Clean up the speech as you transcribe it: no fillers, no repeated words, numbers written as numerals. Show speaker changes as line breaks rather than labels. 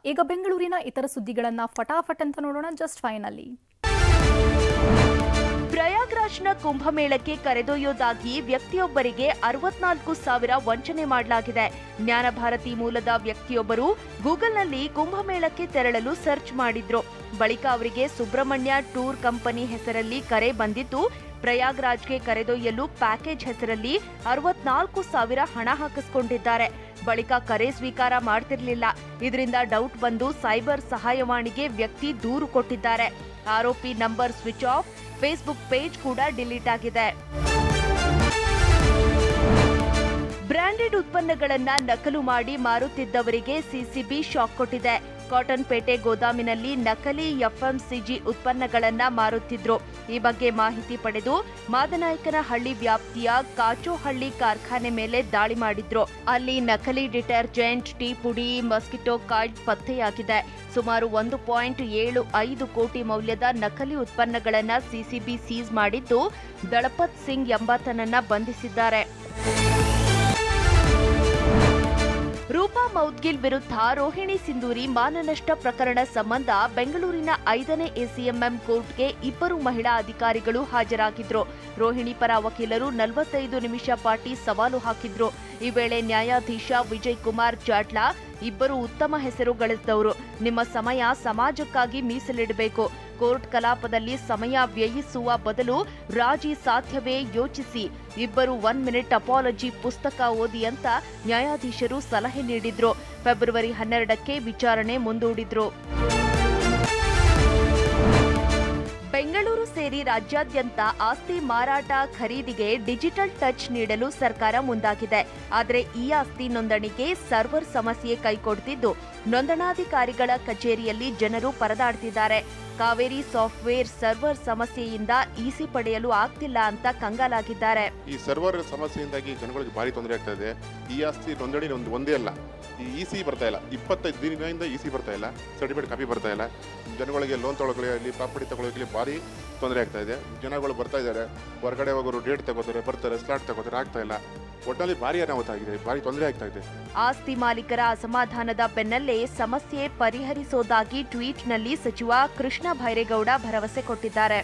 ಈಗ ಬೆಂಗಳೂರಿನ ಇತರ ಸುದ್ದಿಗಳನ್ನ ಫಟಾಫಟ್ ಅಂತ ನೋಡೋಣ ಜಸ್ಟ್ ಫೈನಲಿ.
ಪ್ರಯಾಗ್ರಾಜ್ನ ಕುಂಭಮೇಳಕ್ಕೆ ಕರೆದೊಯ್ಯೋದಾಗಿ ವ್ಯಕ್ತಿಯೊಬ್ಬರಿಗೆ 64,000 ವಂಚನೆ ಮಾಡಲಾಗಿದೆ. ಜ್ಞಾನಭಾರತಿ ಮೂಲದ ವ್ಯಕ್ತಿಯೊಬ್ಬರು ಗೂಗಲ್ನಲ್ಲಿ ಕುಂಭಮೇಳಕ್ಕೆ ತೆರಳಲು ಸರ್ಚ್ ಮಾಡಿದ್ರು. ಬಳಿಕ ಅವರಿಗೆ ಸುಬ್ರಹ್ಮಣ್ಯ ಟೂರ್ ಕಂಪನಿ ಹೆಸರಲ್ಲಿ ಕರೆ ಬಂದಿದ್ದು, ಪ್ರಯಾಗ್ರಾಜ್ಗೆ ಕರೆದೊಯ್ಯಲು ಪ್ಯಾಕೇಜ್ ಹೆಸರಲ್ಲಿ 64,000 ಹಣ ಹಾಕಿಸಿಕೊಂಡಿದ್ದಾರೆ. ಬಳಿಕ ಕರೆ ಸ್ವೀಕಾರ ಮಾಡ್ತಿರ್ಲಿಲ್ಲ. ಇದರಿಂದ ಡೌಟ್ ಬಂದು ಸೈಬರ್ ಸಹಾಯವಾಣಿಗೆ ವ್ಯಕ್ತಿ ದೂರು ಕೊಟ್ಟಿದ್ದಾರೆ. ಆರೋಪಿ number switch off, Facebook page ಕೂಡ ಡಿಲೀಟ್ ಆಗಿದೆ. ಬ್ರಾಂಡೆಡ್ ಉತ್ಪನ್ನಗಳನ್ನ ನಕಲು ಮಾಡಿ ಮಾರುತ್ತಿದ್ದವರಿಗೆ ಸಿಸಿಬಿ ಶಾಕ್ ಕೊಟ್ಟಿದೆ. ಕಾಟನ್ ಪೇಟೆ ಗೋದಾಮಿನಲ್ಲಿ ನಕಲಿ ಎಫ್ಎಂಸಿಜಿ ಉತ್ಪನ್ನಗಳನ್ನ ಮಾರುತ್ತಿದ್ರು. ಈ ಬಗ್ಗೆ ಮಾಹಿತಿ ಪಡೆದು ಮಾದನಾಯಕನಹಳ್ಳಿ ವ್ಯಾಪ್ತಿಯ ಕಾಚೋಹಳ್ಳಿ ಕಾರ್ಖಾನೆ ಮೇಲೆ ದಾಳಿ ಮಾಡಿದ್ರು. ಅಲ್ಲಿ ನಕಲಿ ಡಿಟರ್ಜೆಂಟ್, ಟೀ ಪುಡಿ, ಮಸ್ಕಿಟೋ ಕಾಯ್ಡ್ ಪತ್ತೆಯಾಗಿದೆ. ಸುಮಾರು 1.75 ಕೋಟಿ ಮೌಲ್ಯದ ನಕಲಿ ಉತ್ಪನ್ನಗಳನ್ನ ಸಿಸಿಬಿ ಸೀಸ್ ಮಾಡಿದ್ದು, ದಳಪತ್ ಸಿಂಗ್ ಎಂಬಾತನನ್ನ ಬಂಧಿಸಿದ್ದಾರೆ. ರೂಪಾ ಮೌದ್ಗಿಲ್ ವಿರುದ್ಧ ರೋಹಿಣಿ ಸಿಂಧೂರಿ ಮಾನನಷ್ಟ ಪ್ರಕರಣ ಸಂಬಂಧ ಬೆಂಗಳೂರಿನ 5ನೇ ಎಸಿಎಂಎಂ ಕೋರ್ಟ್ಗೆ 2 ಮಹಿಳಾ ಅಧಿಕಾರಿಗಳು ಹಾಜರಾಗಿದ್ರು. ರೋಹಿಣಿ ಪರ ವಕೀಲರು 45 ನಿಮಿಷ ಪಾಟಿ ಸವಾಲು ಹಾಕಿದ್ರು. ಈ ವೇಳೆ ನ್ಯಾಯಾಧೀಶ ವಿಜಯ್ ಕುಮಾರ್ ಜಾಟ್ಲಾ, ಇಬ್ಬರು ಉತ್ತಮ ಹೆಸರು ಗಳಿಸಿದವರು, ನಿಮ್ಮ ಸಮಯ ಸಮಾಜಕ್ಕಾಗಿ ಮೀಸಲಿಡಬೇಕು. ಕೋರ್ಟ್ ಕಲಾಪದಲ್ಲಿ ಸಮಯ ವ್ಯಯಿಸುವ ಬದಲು ರಾಜಿ ಸಾಧ್ಯವೇ ಯೋಚಿಸಿ, ಇಬ್ಬರು 1 ಮಿನಿಟ್ ಅಪಾಲಜಿ ಪುಸ್ತಕ ಓದಿ ಅಂತ ನ್ಯಾಯಾಧೀಶರು ಸಲಹೆ ನೀಡಿದ್ರು. ಫೆಬ್ರವರಿ 12ಕ್ಕೆ ವಿಚಾರಣೆ ಮುಂದೂಡಿದ್ರು. ಬೆಂಗಳೂರು ಸೇರಿ ರಾಜ್ಯಾದ್ಯಂತ ಆಸ್ತಿ ಮಾರಾಟ ಖರೀದಿಗೆ ಡಿಜಿಟಲ್ ಟಚ್ ನೀಡಲು ಸರ್ಕಾರ ಮುಂದಾಗಿದೆ. ಆದರೆ ಈ ಆಸ್ತಿ ನೋಂದಣಿಗೆ ಸರ್ವರ್ ಸಮಸ್ಯೆ ಕೈಕೊಡ್ತಿದ್ದು, ನೋಂದಣಾಧಿಕಾರಿಗಳ ಕಚೇರಿಯಲ್ಲಿ ಜನರು ಪರದಾಡ್ತಿದ್ದಾರೆ. ಕಾವೇರಿ ಸಾಫ್ಟ್ವೇರ್ ಸರ್ವರ್ ಸಮಸ್ಯೆಯಿಂದ ಇಸಿ ಪಡೆಯಲು ಆಗ್ತಿಲ್ಲ ಅಂತ ಕಂಗಾಲಾಗಿದ್ದಾರೆ.
ಈ ಸರ್ವರ್ ಸಮಸ್ಯೆಯಿಂದಾಗಿ ಜನಗಳಿಗೆ ಭಾರಿ ತೊಂದರೆ ಆಗ್ತಾ ಇದೆ. ಈ ಆಸ್ತಿ ನೋಂದಣಿ ಒಂದೇ ಅಲ್ಲ, ಈ ಇಸಿ ಬರ್ತಾ ಇಲ್ಲ. 25 ದಿನದಿಂದ ಇಸಿ ಬರ್ತಾ ಇಲ್ಲ, ಸರ್ಟಿಫಿಕೇಟ್ ಕಾಪಿ ಬರ್ತಾ ಇಲ್ಲ. ಜನಗಳಿಗೆ ಲೋನ್ ತಗೊಳ್ಳೋಕೆ, ಪ್ರಾಪರ್ಟಿ ತಗೊಳ್ಳೋಕೆ ಭಾರಿ ತೊಂದರೆ ಆಗ್ತಾ ಇದೆ. ಜನಗಳು ಬರ್ತಾ ಇದ್ದಾರೆ, ಹೊರಗಡೆ ಹೋಗೋರು ಡೇಟ್ ತಗೋತಾರೆ, ಬರ್ತಾರೆ, ಸ್ಲಾಟ್ ತಗೋತಾರೆ, ಆಗ್ತಾ ಇಲ್ಲ. ಒಟ್ಟಿನಲ್ಲಿ ಭಾರಿ ಅನಾಹುತ ಆಗಿದೆ, ಭಾರಿ ತೊಂದರೆ ಆಗ್ತಾ ಇದೆ.
ಆಸ್ತಿ ಮಾಲೀಕರ ಅಸಮಾಧಾನದ ಬೆನ್ನಲ್ಲೇ ಸಮಸ್ಯೆ ಪರಿಹರಿಸೋದಾಗಿ ಟ್ವೀಟ್ನಲ್ಲಿ ಸಚಿವ ಕೃಷ್ಣ ಬೈರೇಗೌಡ ಭರವಸೆ ಕೊಟ್ಟಿದ್ದಾರೆ.